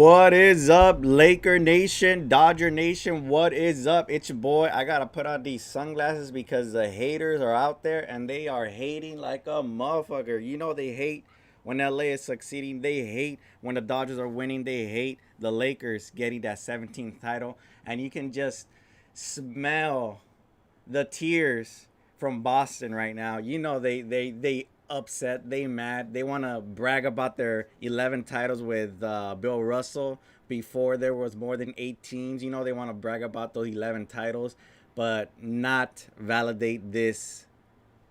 What is up, Laker Nation, Dodger Nation? What is up? It's your boy. I gotta put on these sunglasses because the haters are out there and they are hating like a motherfucker. You know they hate when LA is succeeding. They hate when the Dodgers are winning. They hate the Lakers getting that 17th title. And you can just smell the tears from Boston right now. You know they upset, they mad, they want to brag about their 11 titles with Bill Russell before there was more than 8 teams. You know they want to brag about those 11 titles, but not validate this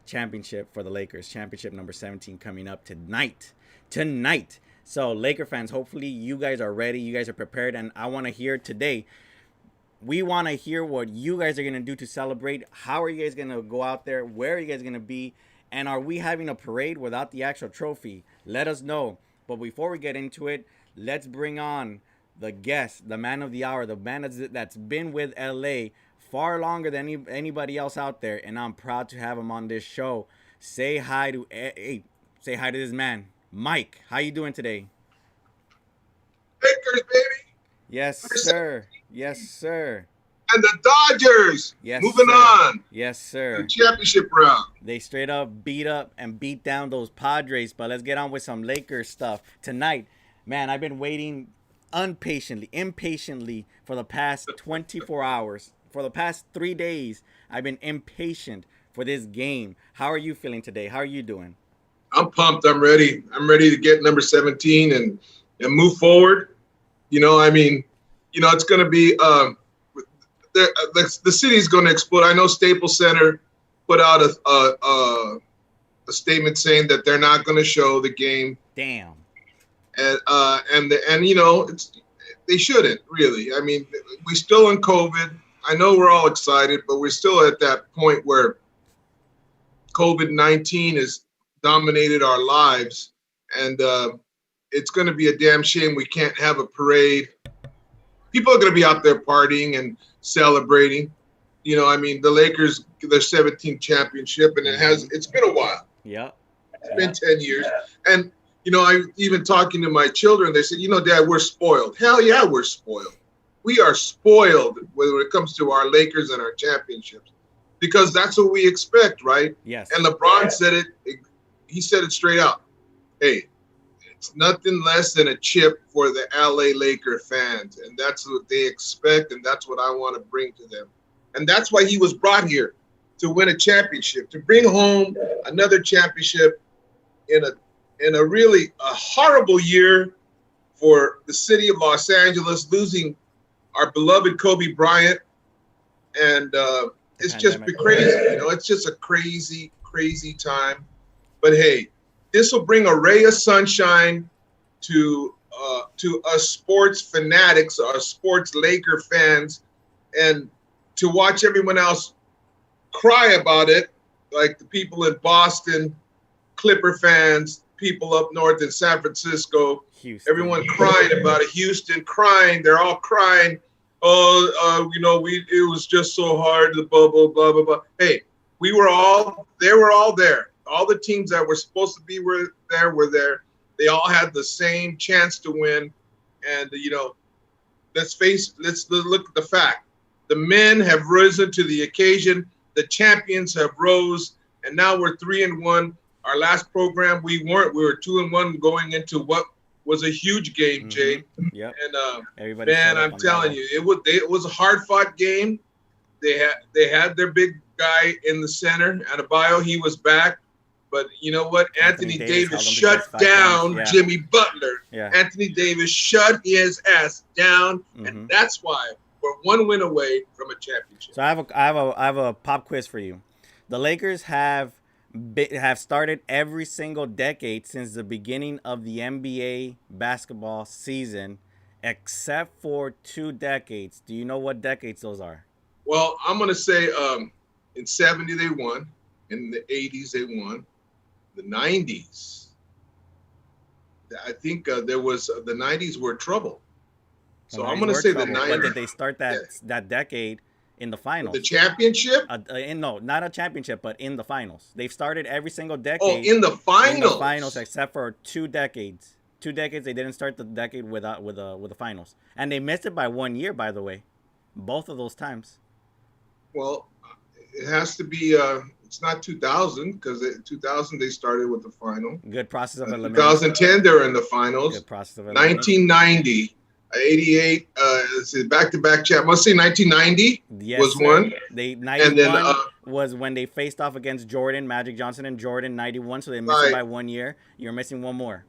championship for the Lakers. Championship number 17 coming up tonight. So Laker fans, hopefully you guys are ready, you guys are prepared, and I want to hear today. We want to hear what you guys are going to do to celebrate. How are you guys going to go out there? Where are you guys going to be? And are we having a parade without the actual trophy? Let us know. But before we get into it, let's bring on the guest, the man of the hour, the man that's been with LA far longer than anybody else out there. And I'm proud to have him on this show. Say hi to this man, Mike. How you doing today? Lakers, baby. Yes, sir. Yes, sir. And the Dodgers. Yes, moving sir. on. Yes, sir. The championship round. They straight up beat down those Padres. But let's get on with some Lakers stuff. Tonight, man, I've been waiting impatiently for the past 24 hours. For the past 3 days, I've been impatient for this game. How are you feeling today? How are you doing? I'm pumped. I'm ready. I'm ready to get number 17 and move forward. It's going to be the city's going to explode. I know Staples Center put out a statement saying that they're not going to show the game. Damn. And they shouldn't really. I mean, we're still in COVID. I know we're all excited, but we're still at that point where COVID-19 has dominated our lives, and it's going to be a damn shame we can't have a parade. People are going to be out there partying and celebrating. The Lakers, their 17th championship, and it's been a while. Yeah. It's been 10 years. And, I even talking to my children, they said, Dad, we're spoiled. Hell yeah, we're spoiled. We are spoiled when it comes to our Lakers and our championships because that's what we expect, right? Yes. And LeBron said it. He said it straight out. Hey, it's nothing less than a chip for the LA Laker fans, and that's what they expect, and that's what I want to bring to them. And that's why he was brought here, to win a championship, to bring home another championship in a really horrible year for the city of Los Angeles, losing our beloved Kobe Bryant, and it's just been crazy. It's just a crazy, crazy time. But hey, this will bring a ray of sunshine to us sports fanatics, us sports Laker fans, and to watch everyone else cry about it, like the people in Boston, Clipper fans, people up north in San Francisco, Houston. Everyone crying about it. Houston crying. They're all crying. Oh, it was just so hard. The blah, blah, blah. Hey, they were all there. All the teams that were supposed to be were there. They all had the same chance to win. And, let's look at the fact. The men have risen to the occasion. The champions have rose. And now we're 3-1. Our last program, we weren't. We were 2-1 going into what was a huge game, Jay. Yep. And, man, I'm telling you, it was a hard-fought game. They had their big guy in the center. Adebayo, he was back. But you know what? Anthony Davis shut down Jimmy Butler. Yeah. Anthony Davis shut his ass down, and that's why we're 1 win away from a championship. So I have a pop quiz for you. The Lakers have started every single decade since the beginning of the NBA basketball season, except for 2 decades. Do you know what decades those are? Well, I'm gonna say in '70 they won, in the '80s they won. The 90s, I think there was the 90s were trouble. So I'm going to say the 90s. But did they start that decade in the finals? The championship? No, not a championship, but in the finals. They've started every single decade. Oh, in the finals. In the finals, except for 2 decades. decades they didn't start the decade without with the finals, and they missed it by 1 year. By the way, both of those times. Well, it has to be. It's not 2000 because 2000 they started with the final. Good process of elimination. 2010 they're in the finals. Good process of elimination. 1990, 88. Back-to-back champ. Let's say 1990 Yes, was sir. one. They 91 And then was when they faced off against Jordan, Magic Johnson, and Jordan 91. So they missed it by 1 year. You're missing one more.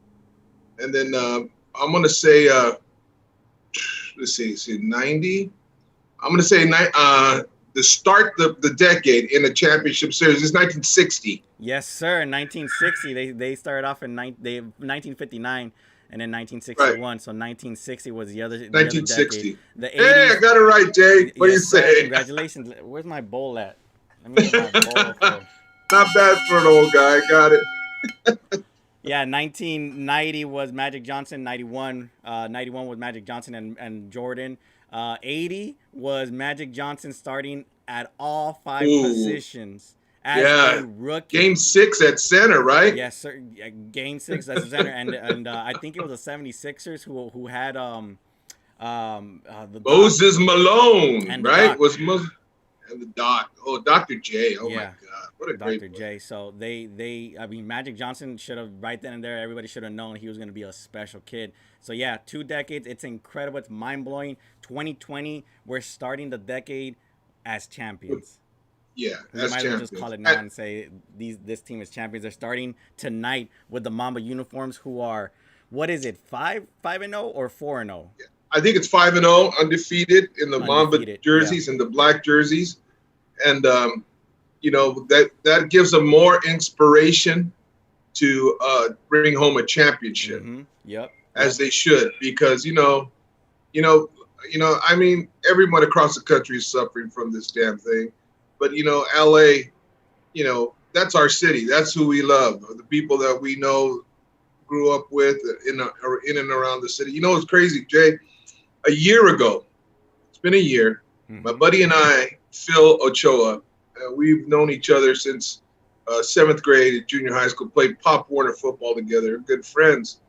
And then I'm gonna say let's see 90. I'm gonna say the start the decade in a championship series is 1960. Yes, sir. In 1960, they started off in 1959 and then 1961. Right. So 1960 was the other 1960. The 80s, hey, I got it right, Jay. What do you say? Congratulations. Where's my bowl at? Let me get my bowl. Not bad for an old guy. Got it. Yeah, 1990 was Magic Johnson. 91 was Magic Johnson and Jordan. 80 was Magic Johnson starting at all 5 positions as a rookie. Game 6 at center, right? Yes, sir. Game 6 as a center, and I think it was the 76ers who had the Moses Malone, and right? Doc. Was Moses and the Doc? Oh, Dr. J. Oh my God, what a Dr. great J. So I mean, Magic Johnson should have right then and there. Everybody should have known he was going to be a special kid. So yeah, 2 decades. It's incredible. It's mind blowing. 2020, we're starting the decade as champions. Yeah, we might as well just call it now and say this team is champions. They're starting tonight with the Mamba uniforms, who are, what is it, 5-0 or 4-0? Yeah. I think it's 5-0, undefeated in the Mamba jerseys and the black jerseys, and you know that gives them more inspiration to bring home a championship. Mm-hmm. Yep. As they should, because you know, I mean, everyone across the country is suffering from this damn thing. But, you know, LA, you know, that's our city. That's who we love. The people that we know, grew up with in and around the city. You know, it's crazy, Jay. A year ago, it's been a year, my buddy and I, Phil Ochoa, we've known each other since 7th grade at junior high school, played Pop Warner football together, good friends.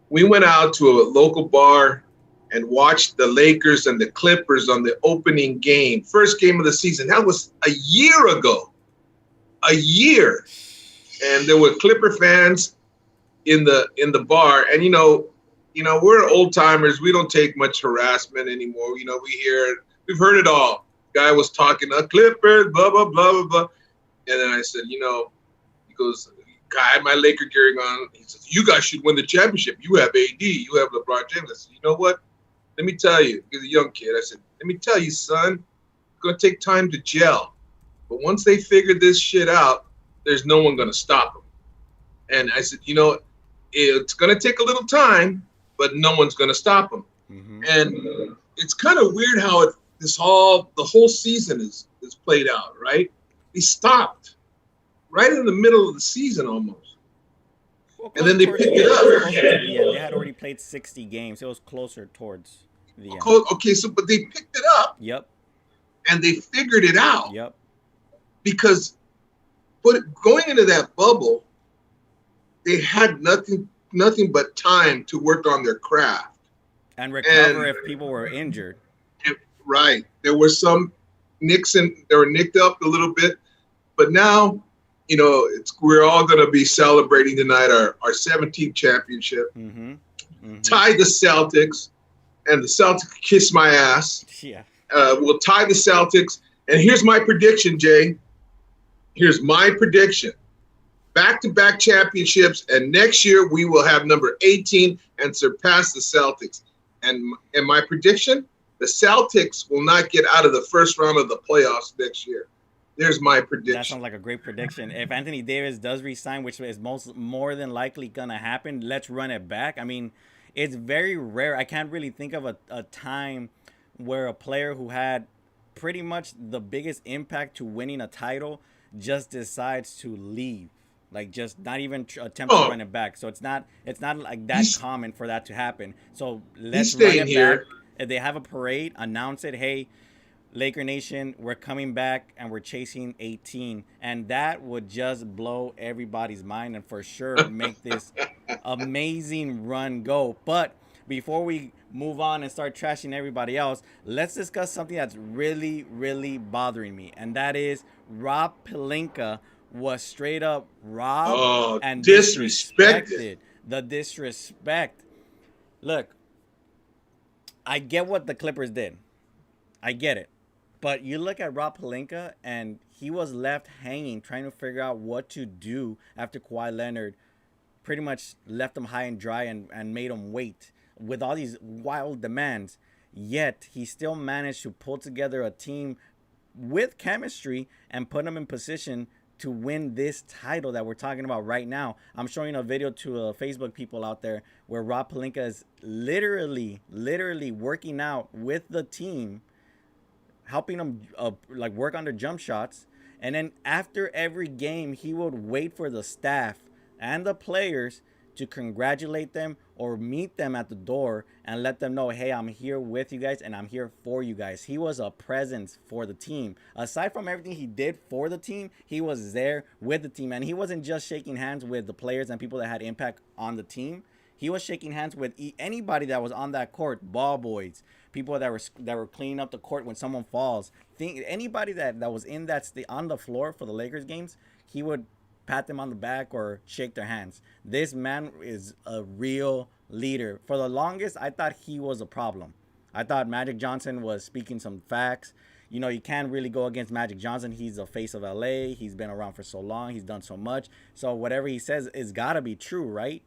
We went out to a local bar and watched the Lakers and the Clippers on the opening game, first game of the season. That was a year ago, a year. And there were Clipper fans in the bar. And, you know, we're old timers. We don't take much harassment anymore. You know, we've heard it all. Guy was talking, Clippers, blah, blah, blah, blah, blah. And then I said, you know, he goes, I had my Laker gearing on. He says, you guys should win the championship. You have AD. You have LeBron James. I said, you know what? Let me tell you. He's a young kid. I said, let me tell you, son, it's going to take time to gel. But once they figure this shit out, there's no one going to stop them. And I said, you know, it's going to take a little time, but no one's going to stop them. Mm-hmm. And it's kind of weird how the whole season is played out, right? They stopped right in the middle of the season almost. Well, and then they picked it up. Yeah, they had already played 60 games. It was closer towards the end. Okay, but they picked it up. Yep. And they figured it out. Yep. Because going into that bubble, they had nothing but time to work on their craft. And recover if people were injured. Right. There were some nicks, they were nicked up a little bit. But now, you know, we're all going to be celebrating tonight our 17th championship. Mm-hmm. Mm-hmm. Tie the Celtics, and the Celtics kiss my ass. Yeah. We'll tie the Celtics. And here's my prediction, Jay. Here's my prediction. Back-to-back championships, and next year we will have number 18 and surpass the Celtics. And my prediction, the Celtics will not get out of the first round of the playoffs next year. There's my prediction. That sounds like a great prediction. If Anthony Davis does resign, which is more than likely going to happen, let's run it back. I mean, it's very rare. I can't really think of a time where a player who had pretty much the biggest impact to winning a title just decides to leave. Like, just not even attempt to run it back. So it's not like that common for that to happen. So let's run it back. If they have a parade, announce it. Hey, Laker Nation, we're coming back and we're chasing 18. And that would just blow everybody's mind and for sure make this amazing run go. But before we move on and start trashing everybody else, let's discuss something that's really, really bothering me. And that is Rob Pelinka was straight up robbed Oh, and disrespected. disrespected. The disrespect. Look, I get what the Clippers did. I get it. But you look at Rob Pelinka, and he was left hanging, trying to figure out what to do after Kawhi Leonard pretty much left him high and dry and made him wait with all these wild demands. Yet, he still managed to pull together a team with chemistry and put them in position to win this title that we're talking about right now. I'm showing a video to Facebook people out there where Rob Pelinka is literally working out with the team, helping them like work on their jump shots. And then after every game, he would wait for the staff and the players to congratulate them or meet them at the door and let them know, hey, I'm here with you guys and I'm here for you guys. He was a presence for the team. Aside from everything he did for the team, he was there with the team. And he wasn't just shaking hands with the players and people that had impact on the team. He was shaking hands with anybody that was on that court, ball boys, people that were cleaning up the court when someone falls. Anybody that was in on the floor for the Lakers games, he would pat them on the back or shake their hands. This man is a real leader. For the longest, I thought he was a problem. I thought Magic Johnson was speaking some facts. You know, you can't really go against Magic Johnson. He's the face of LA. He's been around for so long. He's done so much. So whatever he says is got to be true, right?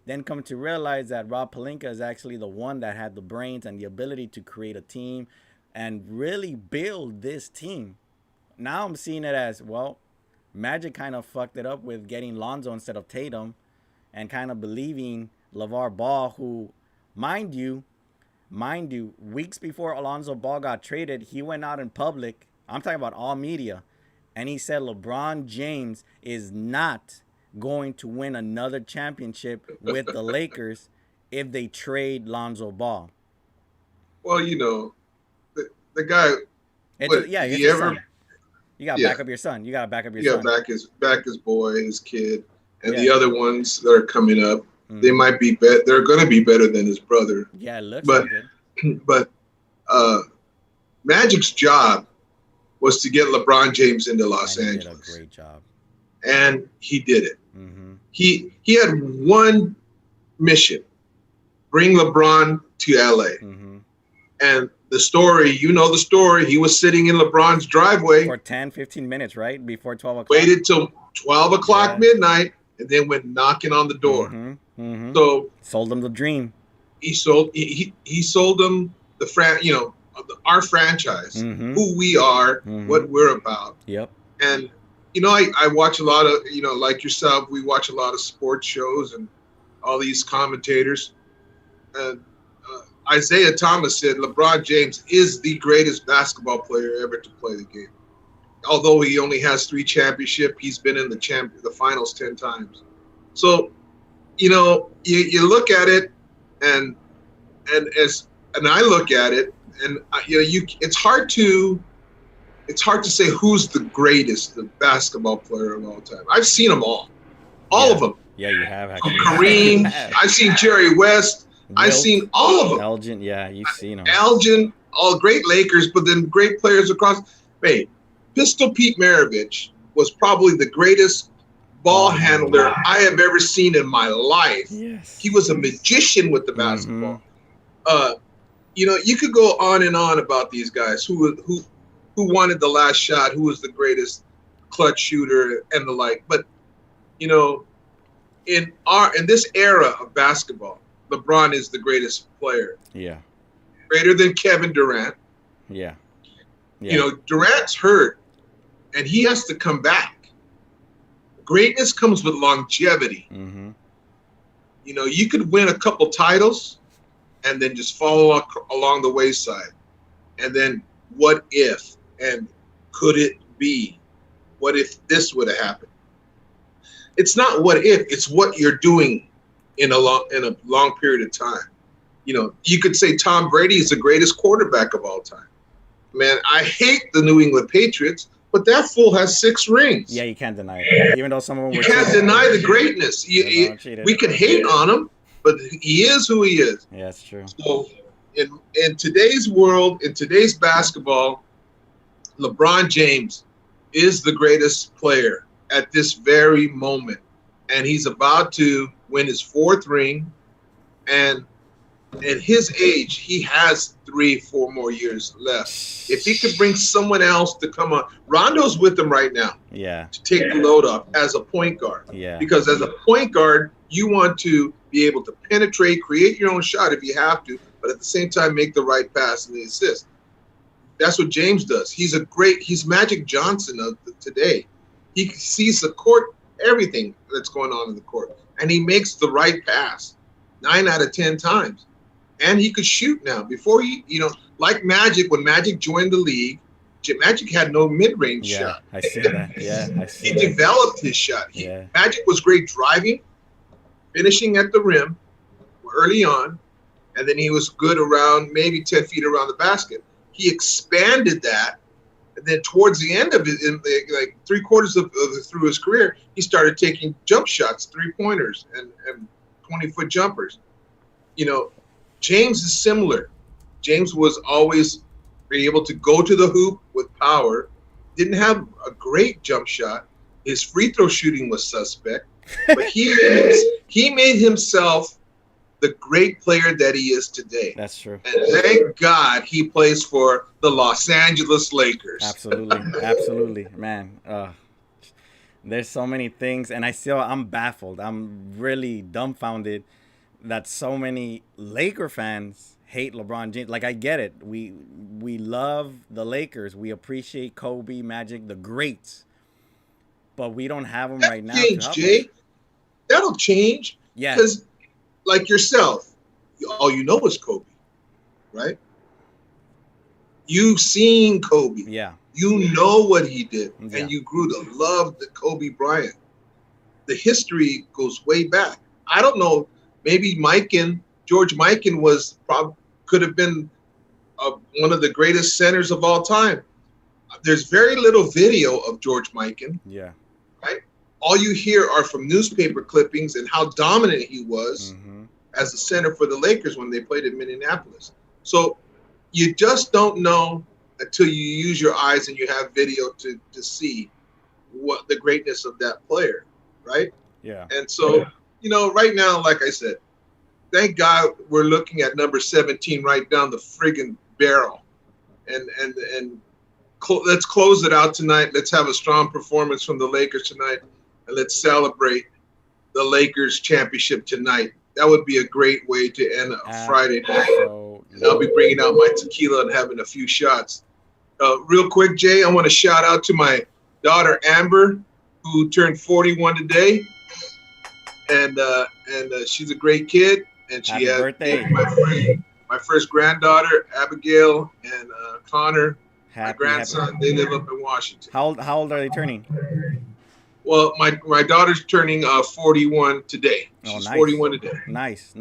Then come to realize that Rob Pelinka is actually the one that had the brains and the ability to create a team and really build this team. Now I'm seeing it as, well, Magic kind of fucked it up with getting Lonzo instead of Tatum and kind of believing LeVar Ball, who, mind you, weeks before Alonzo Ball got traded, he went out in public, I'm talking about all media, and he said LeBron James is not going to win another championship with the Lakers if they trade Lonzo Ball. Well, you know, the guy, you got to back up your son. You got to back up your son. Yeah, back his boy, his kid, and the other ones that are coming up. They might be they're going to be better than his brother. Yeah, it looks like it. But Magic's job was to get LeBron James into Los Angeles. He did a great job. And he did it. Mm-hmm. He had one mission: bring LeBron to LA. Mm-hmm. And the story, you know the story. He was sitting in LeBron's driveway for 10, 15 minutes, right? Before 12 o'clock. Waited till 12 o'clock midnight and then went knocking on the door. Mm-hmm. Mm-hmm. So sold him the dream. He sold him our franchise, mm-hmm. who we are, mm-hmm. what we're about. Yep. And you know, I watch a lot of, you know, like yourself, we watch a lot of sports shows and all these commentators. And Isaiah Thomas said LeBron James is the greatest basketball player ever to play the game. Although he only has 3 championships, he's been in the finals 10 times. So, you know, you look at it, and I look at it, and you know, it's hard to say who's the greatest basketball player of all time. I've seen them all of them. Yeah, you have actually. Kareem, I've seen Jerry West. I've seen all of them. Elgin, yeah, you've seen them. Elgin, all great Lakers, but then great players across. Hey, Pistol Pete Maravich was probably the greatest ball handler I have ever seen in my life. Yes. He was a magician with the basketball. Mm-hmm. You know, you could go on and on about these guys who wanted the last shot, who was the greatest clutch shooter and the like. But, you know, in this era of basketball, LeBron is the greatest player. Yeah. Greater than Kevin Durant. Yeah. You know, Durant's hurt, and he has to come back. Greatness comes with longevity. Mm-hmm. You know, you could win a couple titles and then just follow along the wayside. And then what if, and could it be? What if this would have happened? It's not what if, it's what you're doing in a long period of time. You know, you could say Tom Brady is the greatest quarterback of all time. Man, I hate the New England Patriots, but that fool has 6 Yeah, rings. you can't deny it. Even though some of them You were can't cheated. deny the greatness. LeBron cheated. We could hate on him, but he is who he is. Yeah, that's true. So in today's world, in today's basketball, LeBron James is the greatest player at this very moment. And he's about to win his 4th ring. And at his age, he has 3-4 more years left. If he could bring someone else to come on, Rondo's with him right now. Yeah. To take the load off as a point guard. Yeah. Because as a point guard, you want to be able to penetrate, create your own shot if you have to, but at the same time make the right pass and the assist. That's what James does. He's Magic Johnson of today. He sees the court, everything that's going on in the court, and he makes the right pass 9 out of 10 times. And he could shoot now. Before like Magic, when Magic joined the league, Magic had no mid-range shot. I see that. Yeah, I see he that. developed his shot. Magic was great driving, finishing at the rim early on, and then he was good around maybe 10 feet around the basket. He expanded that, and then towards the end of it, like 3/4 through his career, he started taking jump shots, 3-pointers, and 20-foot jumpers. James is similar. James was always able to go to the hoop with power. Didn't have a great jump shot. His free throw shooting was suspect, but he made himself the great player that he is today. That's true. And thank God he plays for the Los Angeles Lakers. Absolutely, man. There's so many things, and I'm baffled. I'm really dumbfounded that so many Laker fans hate LeBron James. Like, I get it. We love the Lakers. We appreciate Kobe, Magic, the greats. But we don't have them right now. Jay. That'll change. Yeah. Because, like yourself, all you know is Kobe, right? You've seen Kobe. Yeah. You know what he did. Yeah. And you grew to love the Kobe Bryant. The history goes way back. I don't know. Maybe George Mikan could have been one of the greatest centers of all time. There's very little video of George Mikan. Yeah. Right? All you hear are from newspaper clippings and how dominant he was as a center for the Lakers when they played in Minneapolis. So you just don't know until you use your eyes and you have video to see what the greatness of that player, right? Yeah. And so, right now, like I said, thank God we're looking at number 17 right down the friggin' barrel. And let's close it out tonight. Let's have a strong performance from the Lakers tonight, and let's celebrate the Lakers championship tonight. That would be a great way to end a Friday night. And I'll be bringing out my tequila and having a few shots. Real quick, Jay, I want to shout out to my daughter, Amber, who turned 41 today. And she's a great kid. And she has birthday. My first granddaughter, Abigail, and Connor, my grandson. They live up in Washington. How old are they turning? Well, my daughter's turning 41 today. She's nice. 41 today. Nice.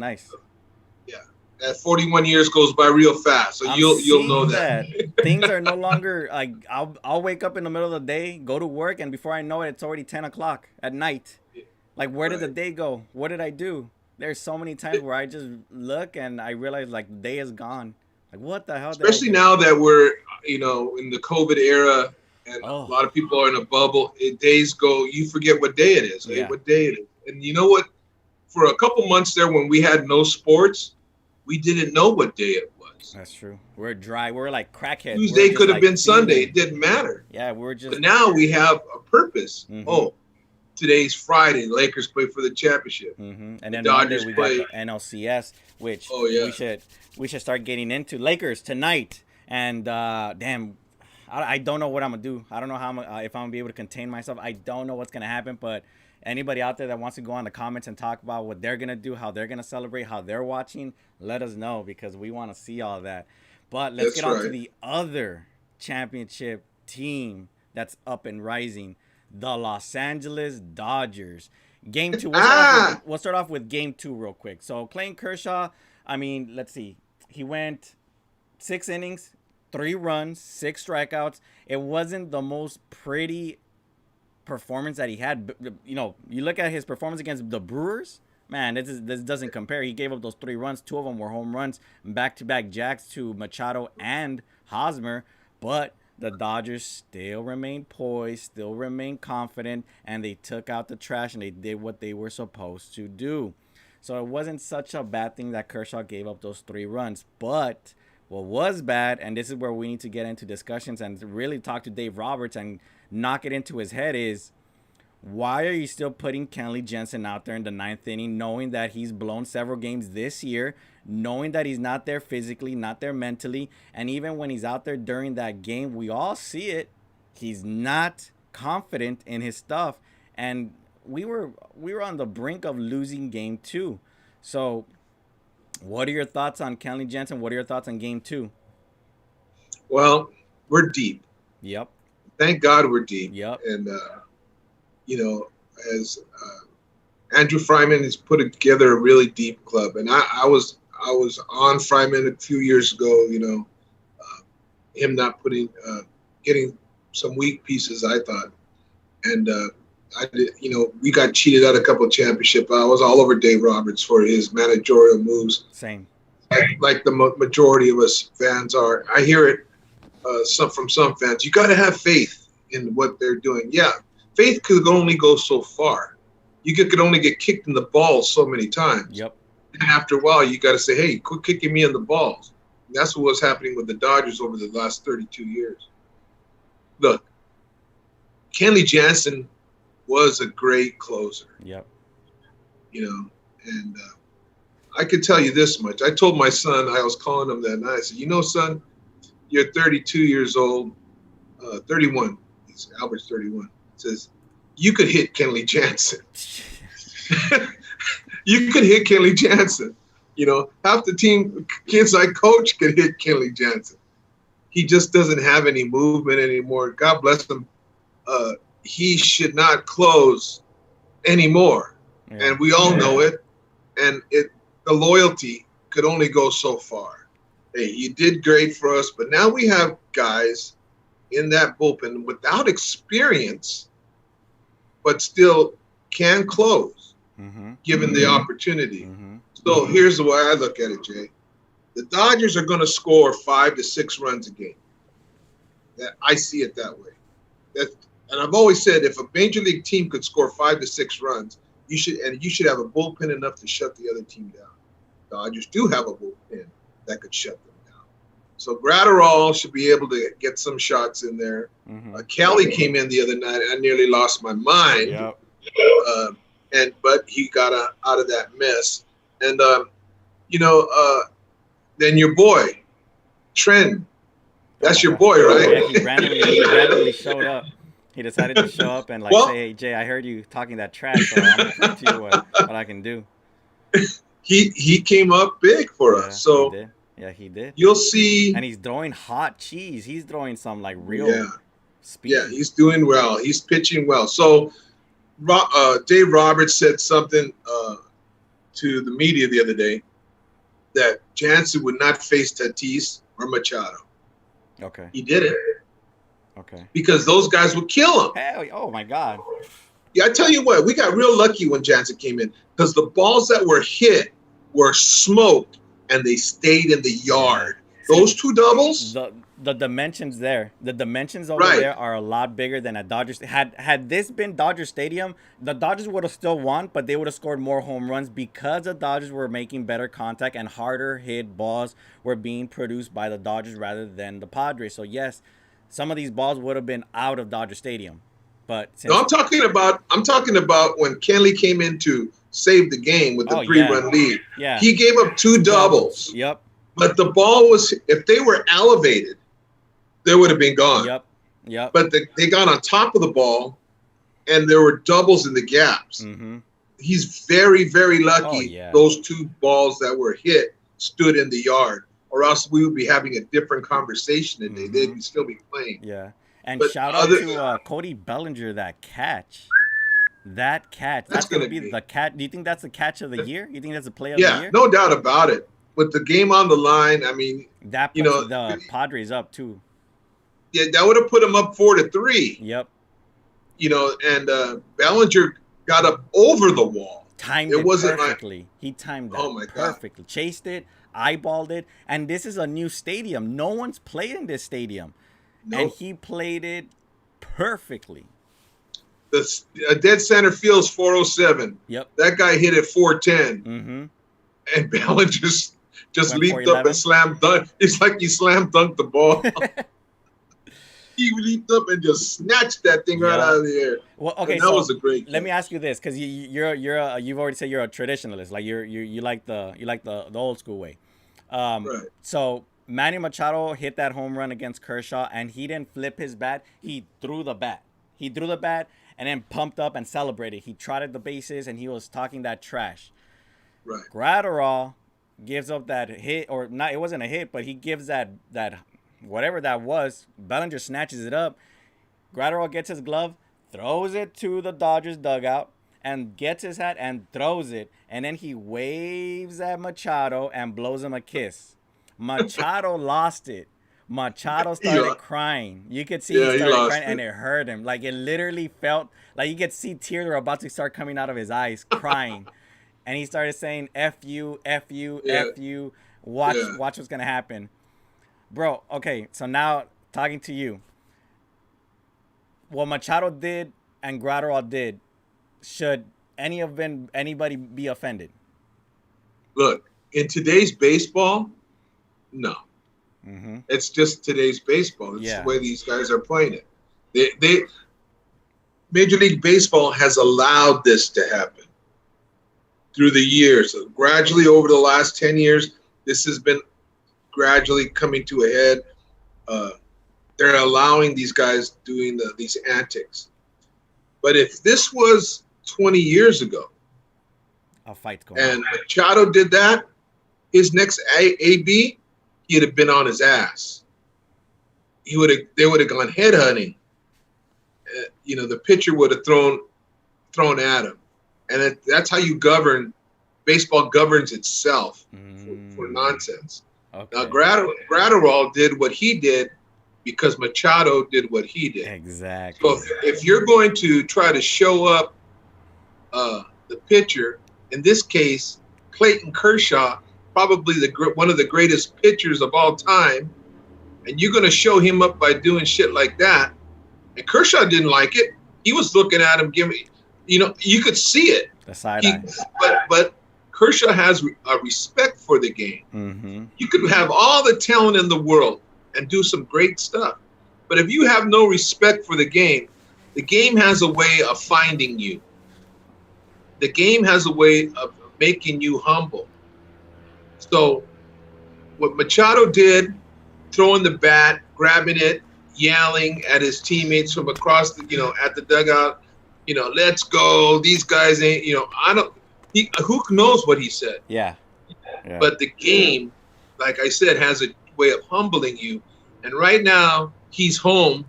Yeah, that 41 years goes by real fast. So you'll know that. Things are no longer like I'll wake up in the middle of the day, go to work, and before I know it, it's already 10 o'clock at night. Like, where did the day go? What did I do? There's so many times where I just look and I realize, like, the day is gone. Like, what the hell? Especially now that we're, in the COVID era and a lot of people are in a bubble. Days go, you forget what day it is. Yeah. What day it is. And you know what? For a couple months there when we had no sports, we didn't know what day it was. That's true. We're dry. We're like crackheads. Tuesday could have been Sunday. It didn't matter. Yeah, we're just. But now we have a purpose. Oh, today's Friday. The Lakers play for the championship. And then Monday we got the NLCS, which we should start getting into. Lakers tonight, and damn, I don't know what I'm gonna do. I don't know if I'm gonna be able to contain myself. I don't know what's gonna happen. But anybody out there that wants to go on the comments and talk about what they're gonna do, how they're gonna celebrate, how they're watching, let us know because we want to see all that. But let's get on to the other championship team that's up and rising. The Los Angeles Dodgers. Game 2. We'll start off with Game 2 real quick. So Clayton Kershaw, I mean, let's see. He went 6 innings, 3 runs, 6 strikeouts. It wasn't the most pretty performance that he had. You know, you look at his performance against the Brewers, man, this doesn't compare. He gave up those 3 runs. 2 of them were home runs, back-to-back jacks to Machado and Hosmer. But the Dodgers still remained poised, still remained confident, and they took out the trash and they did what they were supposed to do. So it wasn't such a bad thing that Kershaw gave up those 3 runs. But what was bad, and this is where we need to get into discussions and really talk to Dave Roberts and knock it into his head, is why are you still putting Kenley Jansen out there in the 9th inning, knowing that he's blown several games this year, knowing that he's not there physically, not there mentally, and even when he's out there during that game, we all see it, he's not confident in his stuff, and we were on the brink of losing game 2. So what are your thoughts on Kenley Jansen? What are your thoughts on game 2? Well, we're deep. Yep. Thank God we're deep. Yep. And, you know, as Andrew Fryman has put together a really deep club. And I was on Fryman a few years ago, you know, him not getting some weak pieces, I thought. And I did, you know, we got cheated out a couple of championships. I was all over Dave Roberts for his managerial moves. Same. Like the majority of us fans are. I hear it from some fans. You got to have faith in what they're doing. Yeah, faith could only go so far. You could only get kicked in the balls so many times. Yep. And after a while, you got to say, hey, quit kicking me in the balls. And that's what was happening with the Dodgers over the last 32 years. Look, Kenley Jansen was a great closer. Yep. You know, and I could tell you this much. I told my son, I was calling him that night. I said, you know, son, you're 32 years old, 31. Albert's 31. Says, you could hit Kenley Jansen. You could hit Kenley Jansen. You know, half the team kids I coach could hit Kenley Jansen. He just doesn't have any movement anymore. God bless him. He should not close anymore. Yeah. And we all know it. And the loyalty could only go so far. Hey, you did great for us, but now we have guys in that bullpen without experience, but still can close, given the opportunity. So here's the way I look at it, Jay. The Dodgers are going to score 5 to 6 runs a game. I see it that way. And I've always said, if a major league team could score 5 to 6 runs, you should have a bullpen enough to shut the other team down. Dodgers do have a bullpen that could shut them down. So Gratterall should be able to get some shots in there. Kelly came in the other night. I nearly lost my mind. Yep. But he got out of that mess. And then your boy, Trent. That's your boy, right? Yeah, he randomly showed up. He decided to show up and say, "Hey Jay, I heard you talking that trash, so I'm gonna prove to you what I can do." He came up big for us. So he did. Yeah, he did. You'll see. And he's throwing hot cheese. He's throwing some real speed. Yeah, he's doing well. He's pitching well. So Dave Roberts said something to the media the other day that Jansen would not face Tatis or Machado. Okay. He did it. Okay. Because those guys would kill him. Hell, oh my God. Yeah, I tell you what, we got real lucky when Jansen came in because the balls that were hit were smoked and they stayed in the yard. Those 2 doubles. The dimensions there, the dimensions over there are a lot bigger than at Dodgers. Had this been Dodger Stadium, the Dodgers would have still won, but they would have scored more home runs because the Dodgers were making better contact and harder hit balls were being produced by the Dodgers rather than the Padres. So yes, some of these balls would have been out of Dodger Stadium. But no, I'm talking about when Kenley came in to save the game with the 3-run lead. Yeah. He gave up 2 doubles. Yep. But the ball was, if they were elevated, they would have been gone. Yep. But they got on top of the ball, and there were doubles in the gaps. He's very, very lucky those 2 balls that were hit stood in the yard, or else we would be having a different conversation today. They'd still be playing. Yeah. And shout out to Cody Bellinger, that catch. That catch. That's going to be the catch. Do you think that's the catch of the year? You think that's the play of the year? Yeah, no doubt about it. with the game on the line, I mean, That you puts know, the Padres up too. yeah, that would have put him up 4-3. Yep. You know, and Bellinger got up over the wall. Timed It it wasn't like, perfectly. He timed that oh my God. perfectly. Chased it, eyeballed it, and this is a new stadium. No one's played in this stadium, and Nope. he played it perfectly. A dead center field's 407. Yep. That guy hit it 410, Mm-hmm. and Bellinger just Went leaped up 411. and slam dunk. It's like he slam dunked the ball. He leaped up and just snatched that thing right Yeah. out of the air. Well, okay, And that so was a great let me catch. ask you this, because you've already said you're a traditionalist, like you like the old school way. Right. So Manny Machado hit that home run against Kershaw, and he didn't flip his bat. He threw the bat. And then pumped up and celebrated. He trotted the bases, and he was talking that trash. Right. Gratterall gives up that hit, or not. It wasn't a hit, but he gives that whatever that was. Bellinger snatches it up. Gratterall gets his glove, throws it to the Dodgers dugout, and gets his hat and throws it. And then he waves at Machado and blows him a kiss. Machado lost it. Machado started crying. You could see he started crying, and it hurt him. Like, it literally felt like you could see tears were about to start coming out of his eyes, crying. And he started saying, F you, F you, F you. Watch what's going to happen. Bro, okay, so now talking to you. What Machado did and Gratterall did, should anybody be offended? Look, in today's baseball, no. Mm-hmm. It's just today's baseball. It's the way these guys are playing it. They Major League Baseball has allowed this to happen through the years. So gradually, over the last 10 years, this has been gradually coming to a head. They're allowing these guys doing these antics. But if this was 20 years ago, a fight going and Machado did that, his next AB, he'd have been on his ass. They would have gone headhunting. The pitcher would have thrown at him, and that's how you govern. Baseball governs itself for nonsense. Okay. Now Gratterall did what he did because Machado did what he did. Exactly. So if you're going to try to show up the pitcher, in this case, Clayton Kershaw, probably one of the greatest pitchers of all time, and you're going to show him up by doing shit like that, and Kershaw didn't like it. He was looking at him, you could see it. The side eye. But Kershaw has a respect for the game. Mm-hmm. You could have all the talent in the world and do some great stuff. But if you have no respect for the game has a way of finding you. The game has a way of making you humble. So what Machado did, throwing the bat, grabbing it, yelling at his teammates from across at the dugout, let's go. These guys ain't, who knows what he said. Yeah. But the game, like I said, has a way of humbling you. And right now, he's home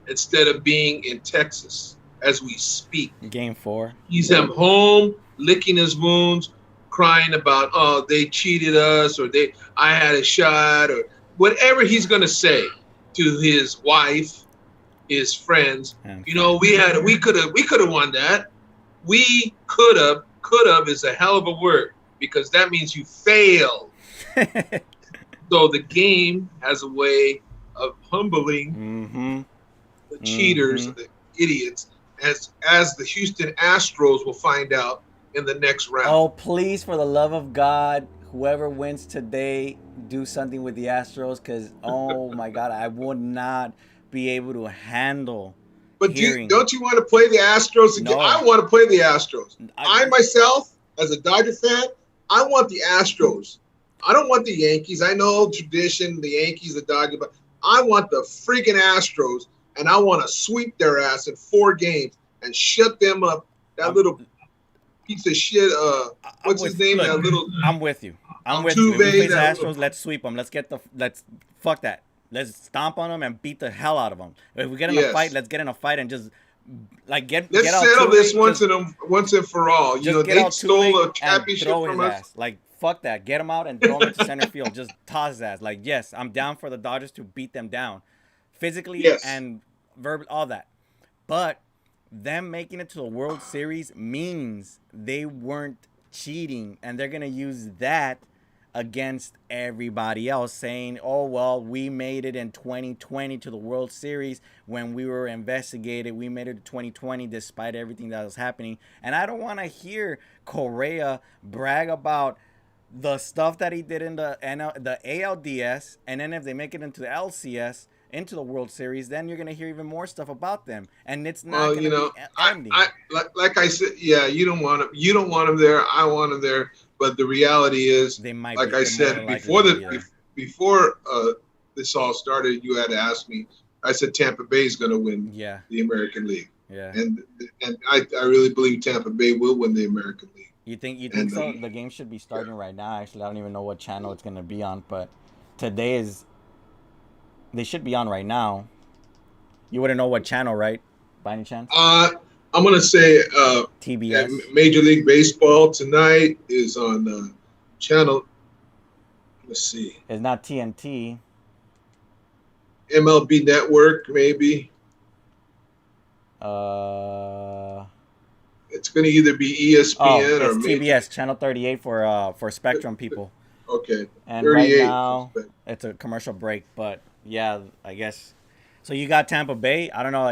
instead of being in Texas as we speak. Game 4. He's at home, licking his wounds, crying about, oh, they cheated us, or I had a shot, or whatever he's going to say to his wife, his friends. We could have won that. We could have is a hell of a word, because that means you failed. So the game has a way of humbling the cheaters, the idiots, as the Houston Astros will find out in the next round. Oh, please, for the love of God, whoever wins today, do something with the Astros, because, oh my God, I would not be able to handle. But don't you want to play the Astros again? No. I want to play the Astros. I myself, as a Dodger fan, I want the Astros. I don't want the Yankees. I know tradition, the Yankees, the Dodgers, but I want the freaking Astros, and I want to sweep their ass in 4 games and shut them up. That little piece of shit. What's his name? Look, that little. I'm with you. I'm with you. If we play the Astros, let's sweep them. Let's fuck that. Let's stomp on them and beat the hell out of them. If we get in a fight, let's get in a fight and just let's settle this once and for all. They stole a championship from us. Like, fuck that. Get him out and throw him into center field. Just toss his ass. Like, yes, I'm down for the Dodgers to beat them down, physically Yes. and verbal, all that. But them making it to the World Series means they weren't cheating, and they're gonna use that against everybody else, saying, oh, well, we made it in 2020 to the World Series when we were investigated. We made it to 2020 despite everything that was happening. And I don't want to hear Correa brag about the stuff that he did in the ALDS, and then if they make it into the LCS, into the World Series, then you're going to hear even more stuff about them. And it's not going to be ending. Like I said, yeah, you don't want him. You don't want him there. I want him there. But the reality is, they might like be, I said before this all started, you had to ask me. I said Tampa Bay is going to win the American League. Yeah. And I really believe Tampa Bay will win the American League. You think so? The game should be starting right now. Actually, I don't even know what channel it's going to be on, but today is. They should be on right now. You wouldn't know what channel, right? By any chance? I'm gonna say TBS. Major League Baseball tonight is on channel. Let's see. It's not TNT. MLB Network, maybe. It's gonna either be ESPN or TBS, channel 38 for Spectrum people. Okay. And right now it's a commercial break, but yeah, I guess. So you got Tampa Bay. I don't know.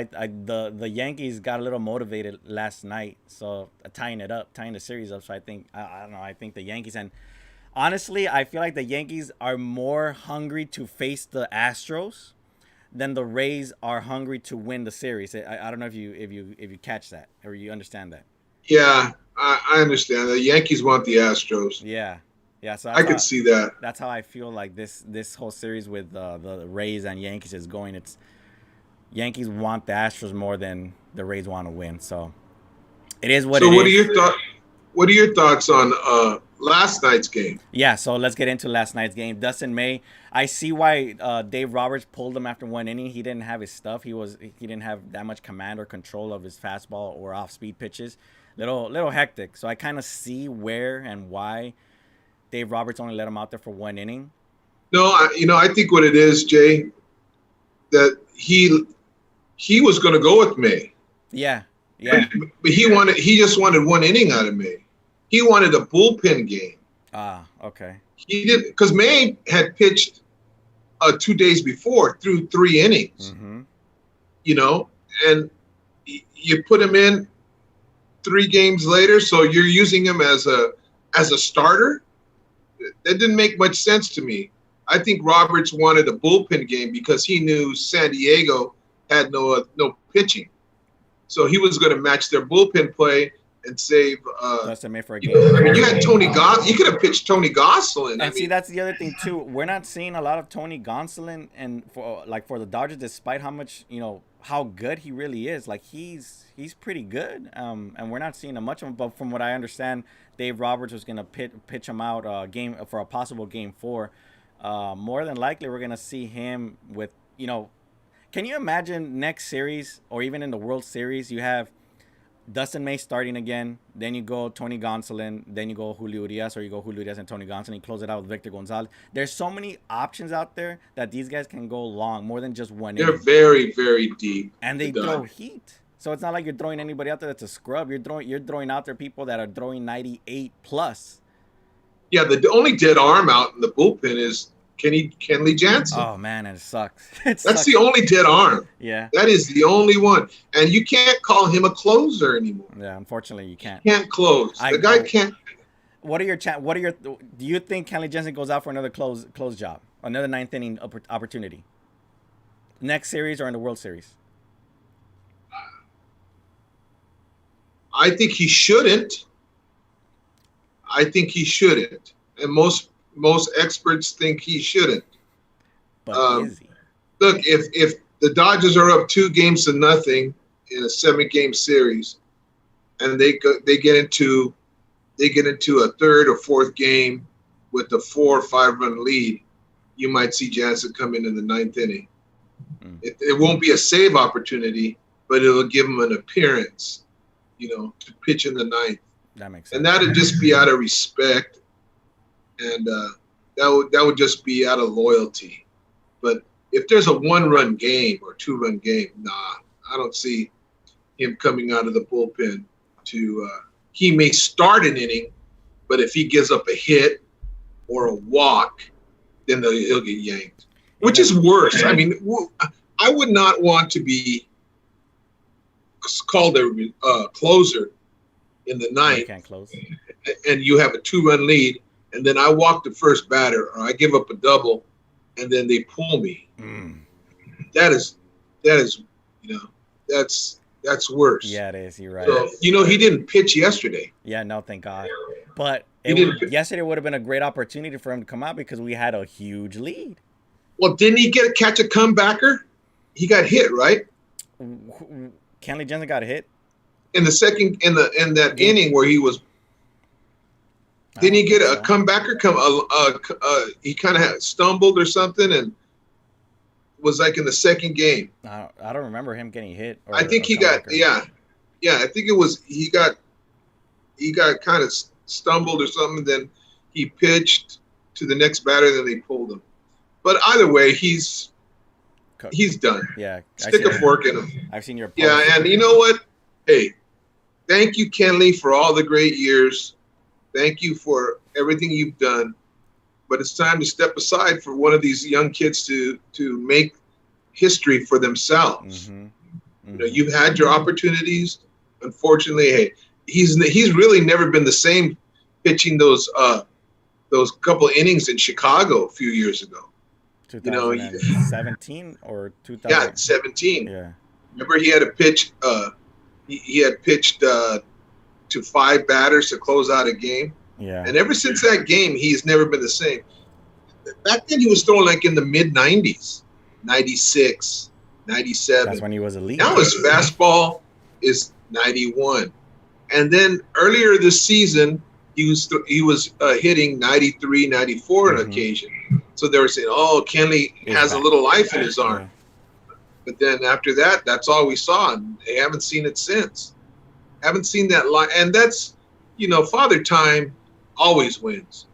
The Yankees got a little motivated last night, so tying the series up. So I think I don't know. I think the Yankees, and honestly, I feel like the Yankees are more hungry to face the Astros than the Rays are hungry to win the series. I don't know if you catch that or you understand that. Yeah, I understand. The Yankees want the Astros. Yeah. Yeah, so I could see that. That's how I feel like this whole series with the Rays and Yankees is going. It's Yankees want the Astros more than the Rays want to win. So it is what it is. So what are your thoughts on last night's game? Yeah, so let's get into last night's game. Dustin May, I see why Dave Roberts pulled him after one inning. He didn't have his stuff. He didn't have that much command or control of his fastball or off-speed pitches. Little hectic. So I kind of see where and why Dave Roberts only let him out there for one inning. No, I think what it is, Jay, that he was going to go with May. Yeah. But he just wanted one inning out of May. He wanted a bullpen game. Okay. He did, because May had pitched 2 days before through 3 innings. Mm-hmm. And you put him in 3 games later, so you're using him as a starter. That didn't make much sense to me. I think Roberts wanted a bullpen game because he knew San Diego had no pitching, so he was going to match their bullpen play and save. Dustin May for a game. I mean, you had Tony Gonsolin. You could have pitched Tony Gonsolin. And see, that's the other thing too. We're not seeing a lot of Tony Gonsolin, and for the Dodgers, despite how much how good he really is. Like he's pretty good. And we're not seeing much of him. But from what I understand, Dave Roberts was gonna pitch him out game for a possible Game 4. More than likely, we're gonna see him with Can you imagine next series or even in the World Series, you have Dustin May starting again, then you go Tony Gonsolin, then you go Julio Urias, or you go Julio Urias and Tony Gonsolin, you close it out with Victor Gonzalez. There's so many options out there that these guys can go long, more than just one inning. They're very, very deep. And they throw heat. So it's not like you're throwing anybody out there that's a scrub. You're throwing out there people that are throwing 98 plus. Yeah, the only dead arm out in the bullpen is Kenley Jansen. Oh man, and it sucks. That's the only dead arm. Yeah. That is the only one. And you can't call him a closer anymore. Yeah, unfortunately you can't. He can't close. The guy can't. Do you think Kenley Jansen goes out for another close job? Another 9th inning opportunity? Next series or in the World Series? I think he shouldn't. And most experts think he shouldn't. But is he? Look, if the Dodgers are up 2-0 in a 7-game series, and they get into a third or fourth game with a 4 or 5 run lead, you might see Jansen come in the 9th inning. It won't be a save opportunity, but it'll give him an appearance, to pitch in the 9th. That makes sense. And that'd just be out of respect and that would just be out of loyalty. But if there's a 1-run game or 2-run game, nah, I don't see him coming out of the bullpen to. He may start an inning, but if he gives up a hit or a walk, then he'll get yanked, which is worse. I mean, I would not want to be called a closer in the ninth. You can't close. And you have a 2-run lead, and then I walk the first batter, or I give up a double, and then they pull me. That is, that's worse. Yeah, it is. You're right. So, he didn't pitch yesterday. Yeah, no, thank God. But yesterday would have been a great opportunity for him to come out because we had a huge lead. Well, didn't he catch a comebacker? He got hit, right? Kenley Jensen got hit in the second in that inning where he was. Didn't he get a comebacker? He kind of stumbled or something and was like in the second game. I don't remember him getting hit. I think he got I think it was he got kind of stumbled or something. Then he pitched to the next batter. Then they pulled him. But either way, he's done. Yeah, stick a fork in him. I've seen your post. Yeah, and you know what? Hey, thank you, Kenley, for all the great years. Thank you for everything you've done. But it's time to step aside for one of these young kids to make history for themselves. You've had your opportunities. Unfortunately, hey, he's really never been the same pitching those couple innings in Chicago a few years ago. 2017 or 2000? Yeah, 17. Yeah. Remember he had a pitch. He had pitched to 5 batters to close out a game. Yeah. And ever since that game, he's never been the same. Back then, he was throwing like in the mid-90s, 96, 97. That's when he was elite. Now his fastball is 91. And then earlier this season, he was hitting 93, 94 on occasion. So they were saying, oh, Kenley has a little life in his arm. Yeah. But then after that, that's all we saw. And they haven't seen it since. Haven't seen that line. And that's, Father Time always wins.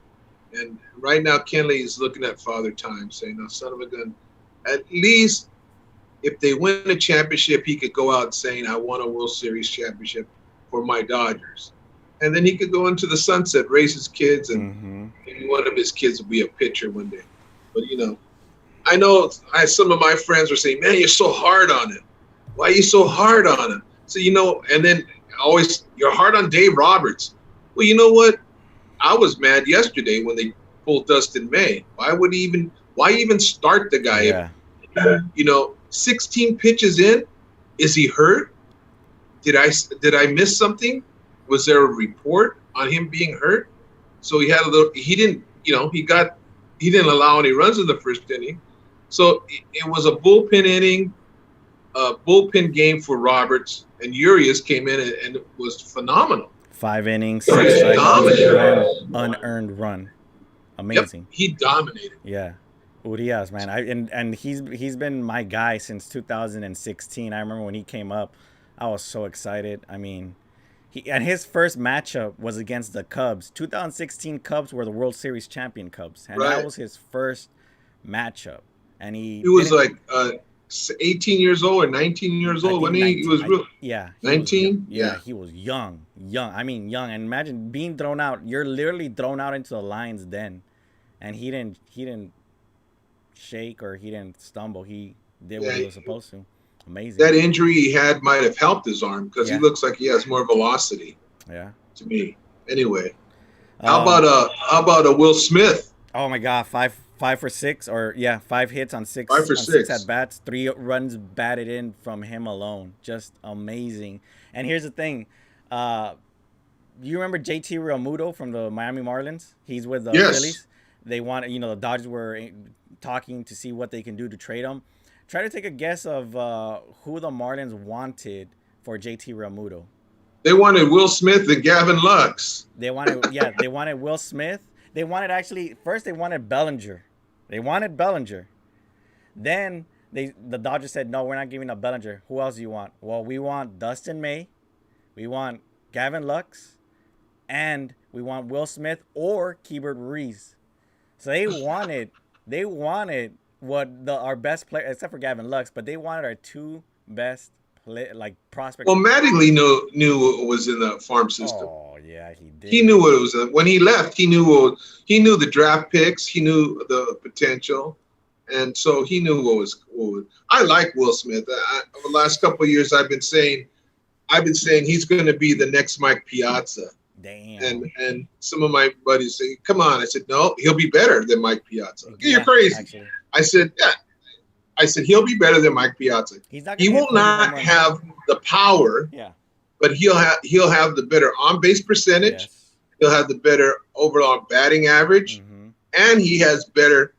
And right now, Kenley is looking at Father Time saying, no, son of a gun, at least if they win a championship, he could go out saying, I won a World Series championship for my Dodgers. And then he could go into the sunset, raise his kids, and maybe one of his kids will be a pitcher one day. But, I know some of my friends were saying, man, you're so hard on him. Why are you so hard on him? So, and then always, you're hard on Dave Roberts. Well, you know what? I was mad yesterday when they pulled Dustin May. Why even start the guy? Yeah. 16 pitches in, is he hurt? Did I miss something? Was there a report on him being hurt? So he didn't allow any runs in the first inning. So it was a bullpen inning, a bullpen game for Roberts, and Urias came in and it was phenomenal. 5 innings, 6 strikeouts, 1 unearned run. Amazing. Yep, he dominated. Yeah. Urias, man. And he's been my guy since 2016. I remember when he came up, I was so excited. I mean, his first matchup was against the Cubs. 2016 Cubs were the World Series champion Cubs, and that was his first matchup. And he was like 18 years old or 19 years old when he was real. Yeah, 19. Yeah, he was young. I mean, young. And imagine being thrown out. You're literally thrown out into the lion's den, and he didn't shake or he didn't stumble. He did what he was supposed to. Amazing. That injury he had might have helped his arm because he looks like he has more velocity. Yeah. To me, anyway. How about a Will Smith? Oh my God, 5 for 6 or 5 hits on 6. 5 for 6 at bats, 3 runs batted in from him alone. Just amazing. And here's the thing, you remember JT Realmuto from the Miami Marlins? He's with the Phillies. They want, the Dodgers were talking to see what they can do to trade him. Try to take a guess of who the Marlins wanted for JT Realmuto. They wanted Will Smith and Gavin Lux. They wanted, they wanted Will Smith. They wanted first they wanted Bellinger. Then the Dodgers said, no, we're not giving up Bellinger. Who else do you want? Well, we want Dustin May. We want Gavin Lux. and we want Will Smith or Keibert Ruiz. So they wanted what our best player, except for Gavin Lux, but they wanted our two best prospects. Well, Mattingly knew what was in the farm system. Oh yeah, he did. He knew what it was. When he left, he knew the draft picks. He knew the potential, and so he knew what was. I like Will Smith. Over the last couple of years, I've been saying he's going to be the next Mike Piazza. Damn. And some of my buddies say, "Come on!" I said, "No, he'll be better than Mike Piazza." Yeah, you're crazy. Actually. I said, "Yeah." I said he'll be better than Mike Piazza. He will not have the power. Yeah. But he'll have the better on-base percentage. Yes. He'll have the better overall batting average, and he has better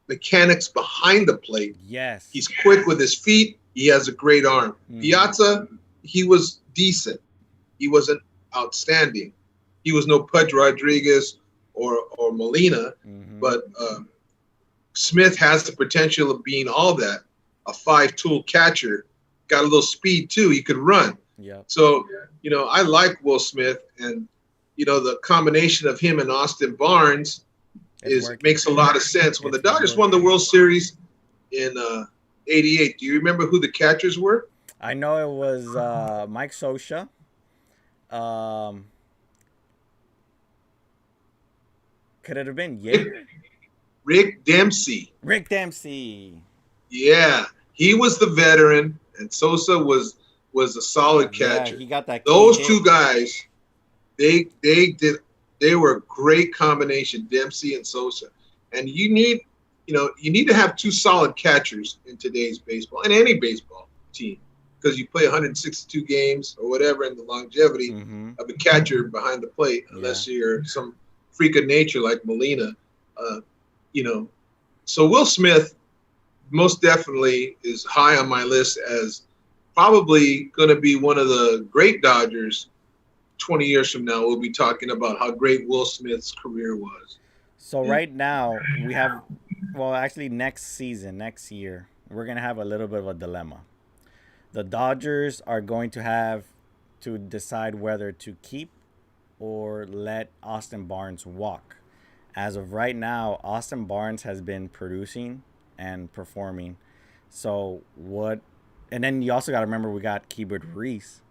mechanics behind the plate. Yes. He's quick with his feet. He has a great arm. Piazza, he was decent. He wasn't outstanding. He was no Pudge Rodriguez or Molina, but Smith has the potential of being all that. A 5-tool catcher, got a little speed too. He could run. Yeah. So, I like Will Smith, and the combination of him and Austin Barnes makes a lot of sense. When the Dodgers won the World Series in '88, do you remember who the catchers were? I know it was Mike Scioscia. Could it have been Yeager? Rick Dempsey. Rick Dempsey. Yeah, he was the veteran, and Sosa was a solid catcher. Yeah, he got that. Those two guys, they were a great combination, Dempsey and Sosa. And you need to have two solid catchers in today's baseball and any baseball team, because you play 162 games or whatever, and the longevity of a catcher behind the plate, unless you're some freak of nature like Molina. So Will Smith most definitely is high on my list as probably going to be one of the great Dodgers. 20 years from now, we'll be talking about how great Will Smith's career was. So right now we have, next year, we're going to have a little bit of a dilemma. The Dodgers are going to have to decide whether to keep or let Austin Barnes walk. As of right now, Austin Barnes has been producing and performing. So what? And then you also got to remember we got Keibert Ruiz,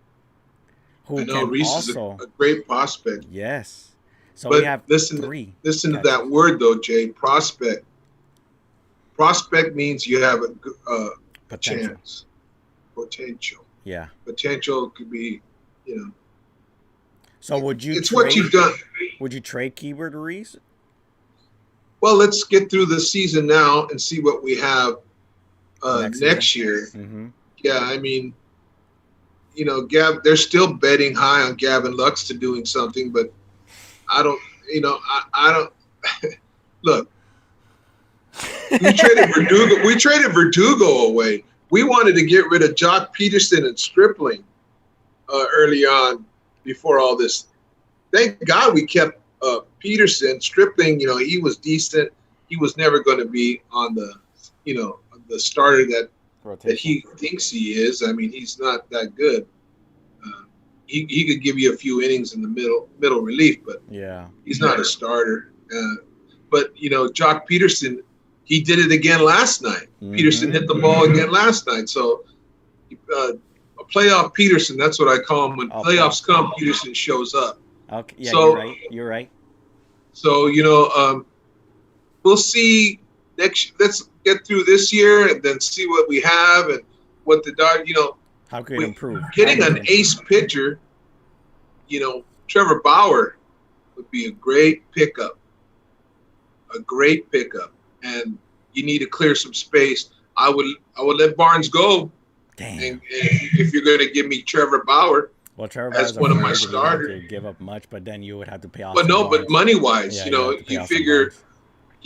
who I know Reese is a great prospect. Yes. So but we have three. Listen to that word though, Jay. Prospect. Prospect means you have a chance. Potential. Yeah. Potential could be, So would you? It's what you've done. Would you trade Keibert Ruiz? Well, let's get through the season now and see what we have next year. Yeah, I mean, they're still betting high on Gavin Lux to doing something, but I don't. Look, we traded Verdugo away. We wanted to get rid of Jock Peterson and Stripling early on before all this. Thank God we kept Peterson. Stripling, he was decent. He was never going to be on the starter that he thinks he is. I mean, he's not that good. He could give you a few innings in the middle relief, but he's not a starter. But Jock Peterson, he did it again last night. Peterson hit the ball again last night. So a playoff Peterson, that's what I call him. When playoffs come, Peterson shows up. Okay. Yeah, so, you're right. So, we'll see let's get through this year and then see what we have and what the Dodgers, how could it improve? Getting an ace pitcher, Trevor Bauer would be a great pickup. And you need to clear some space. I would let Barnes go. Damn. And if you're going to give me Trevor Bauer, well, Trevor as one of my starters, to give up much, but then you would have to pay off. But money wise, you figure,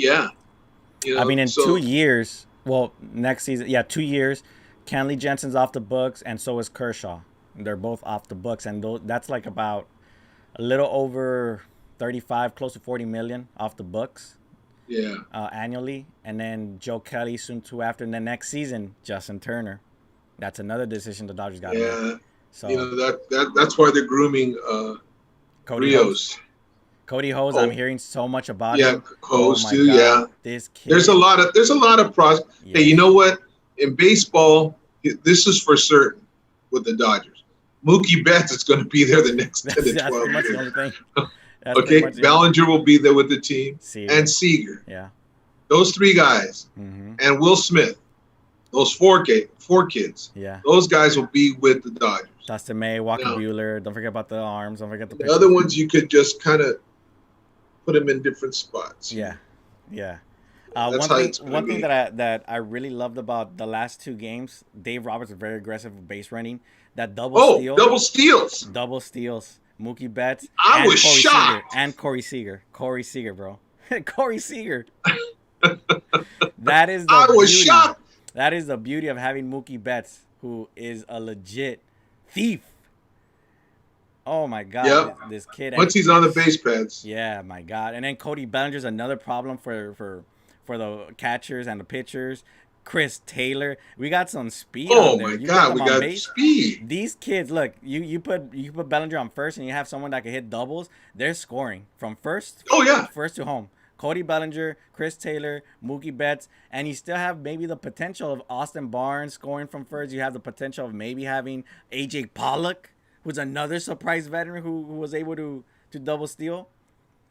I mean, in 2 years, next season, 2 years, Kenley Jensen's off the books, and so is Kershaw. They're both off the books, and that's like about a little over 35, close to 40 million off the books. Yeah. Annually, and then Joe Kelly soon too after, and then next season Justin Turner. That's another decision the Dodgers got to make. So that's why they're grooming Cody Hose. Rios. Cody Hose, Oh, I'm hearing so much about yeah, him. Oh Hose my too. God. Yeah, This kid. there's a lot of pros. Hey, Yes. you know what? In baseball, this is for certain with the Dodgers. Mookie Betts is going to be there the next 10 to That's 12 pretty much the years. only thing. That's pretty Okay, much the only thing. Ballinger will be there with the team, and Seager. Seager. Yeah. Those three guys, Mm-hmm. and Will Smith. Those four kids. Yeah. Those guys will be with the Dodgers. Dustin May, Walker Now, Buehler. Don't forget about the arms. Don't forget the the pitchers. other ones you could just kind of put them in different spots. Yeah. Yeah. That's how it's One going to thing be. that I really loved about the last two games, Dave Roberts was very aggressive with base running. That Oh, double steals. double steals, Mookie Betts I and was Corey shocked. Seager Corey Seager, bro, Corey Seager. That is the I was beauty. shocked. That is the beauty of having Mookie Betts, who is a legit thief. Oh my God, Yep. this kid. Once he's on the base pads. Yeah, my God. And then Cody Bellinger's another problem for the catchers and the pitchers. Chris Taylor, we got some speed Oh on there. my You God, them we on got base. speed. These kids, look, you put Bellinger on first, and you have someone that can hit doubles. They're scoring from first. Oh yeah. First to home. Cody Bellinger, Chris Taylor, Mookie Betts, and you still have maybe the potential of Austin Barnes scoring from first. You have the potential of maybe having AJ Pollock, who's another surprise veteran who was able to double steal.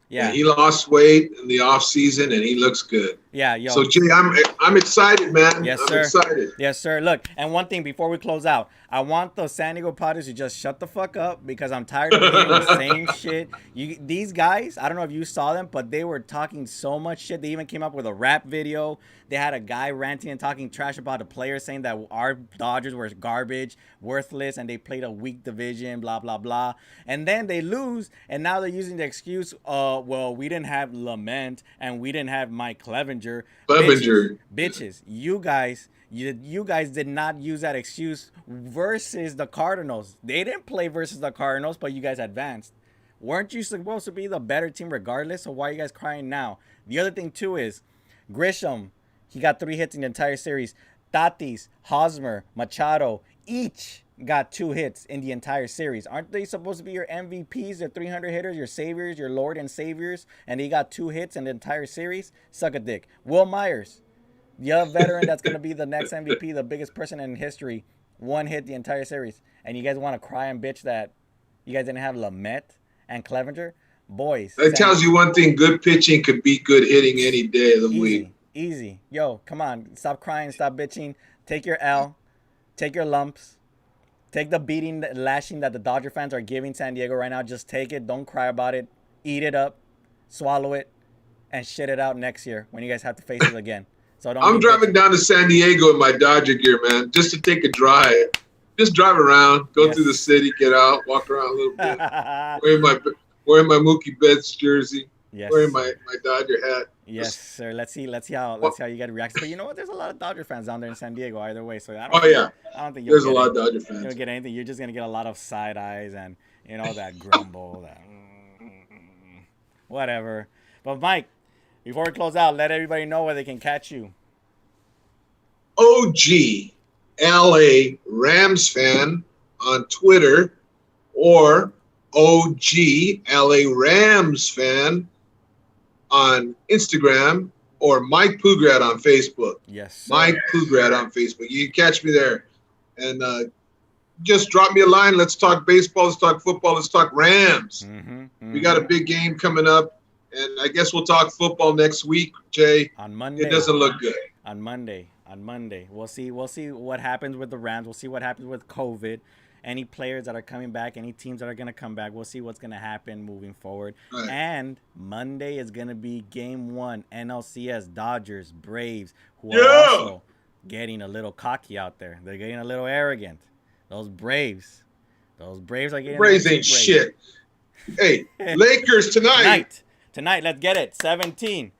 Yeah. He lost weight in the off season and he looks good. Yeah, yo. So Jay, I'm excited, man. Yes, I'm sir. excited. Yes, sir. Look, and one thing before we close out, I want the San Diego Padres to just shut the fuck up because I'm tired of hearing the same shit. These guys, I don't know if you saw them, but they were talking so much shit. They even came up with a rap video. They had a guy ranting and talking trash about the players, saying that our Dodgers were garbage, worthless, and they played a weak division, blah, blah, blah. And then they lose, and now they're using the excuse, well, we didn't have Lament, and we didn't have Mike Clevenger. Bitches, you guys did not use that excuse versus the Cardinals. They didn't play versus the Cardinals, but you guys advanced. Weren't you supposed to be the better team regardless? So why are you guys crying now? The other thing too is Grisham. He got 3 hits in the entire series. Tatis, Hosmer, Machado, each got 2 hits in the entire series. Aren't they supposed to be your MVPs, your 300 hitters, your saviors, your Lord and saviors? And they got 2 hits in the entire series? Suck a dick. Will Myers, the other veteran that's going to be the next MVP, the biggest person in history, 1 hit the entire series. And you guys want to cry and bitch that you guys didn't have Lamet and Clevenger? Boys. That tells you one thing: good pitching could beat good hitting any day of the week. Easy. Yo, come on. Stop crying. Stop bitching. Take your L. Take your lumps. Take the beating, the lashing that the Dodger fans are giving San Diego right now. Just take it. Don't cry about it. Eat it up. Swallow it. And shit it out next year when you guys have to face it again. So I'm driving down to San Diego in my Dodger gear, man, just to take a drive. Just drive around, go through the city, get out, walk around a little bit. Wearing my Mookie Betts jersey. Yes. Wearing my Dodger hat. Yes, sir. Let's see how you get reactions. But you know what? There's a lot of Dodger fans down there in San Diego either way. So I don't think there's a lot of Dodger fans. You'll get anything. You're just gonna get a lot of side eyes and that grumble, that whatever. But Mike, before we close out, let everybody know where they can catch you. OG LA Rams fan on Twitter or OG LA Rams fan on Instagram or Mike Pugrat on Facebook. Yes, sir. Mike Pugrat on Facebook. You can catch me there. And just drop me a line. Let's talk baseball. Let's talk football. Let's talk Rams. We got a big game coming up. And I guess we'll talk football next week, Jay. On Monday. It doesn't look good. On Monday. We'll see what happens with the Rams. We'll see what happens with COVID. Any players that are coming back, any teams that are going to come back. We'll see what's going to happen moving forward. Right. And Monday is going to be game 1, NLCS, Dodgers, Braves, who are also getting a little cocky out there. They're getting a little arrogant. Those Braves are getting Braves ain't shit. Hey, Lakers Tonight, let's get it. 17.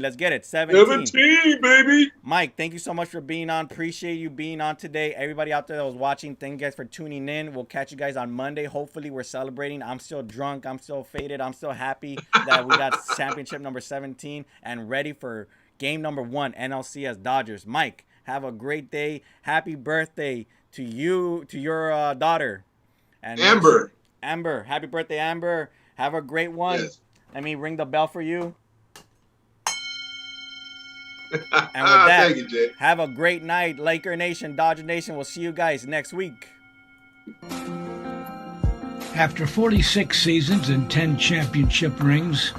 Let's get it. 17, baby. Mike, thank you so much for being on. Appreciate you being on today. Everybody out there that was watching, thank you guys for tuning in. We'll catch you guys on Monday. Hopefully, we're celebrating. I'm still drunk. I'm still faded. I'm still happy that we got championship number 17 and ready for game number 1, NLCS Dodgers. Mike, have a great day. Happy birthday to you, to your daughter. And Amber. Amber, happy birthday, Amber. Have a great one. Yes. Let me ring the bell for you. And with that, Thank you, Jay. have a great night, Laker Nation, Dodger Nation. We'll see you guys next week. After 46 seasons and 10 championship rings,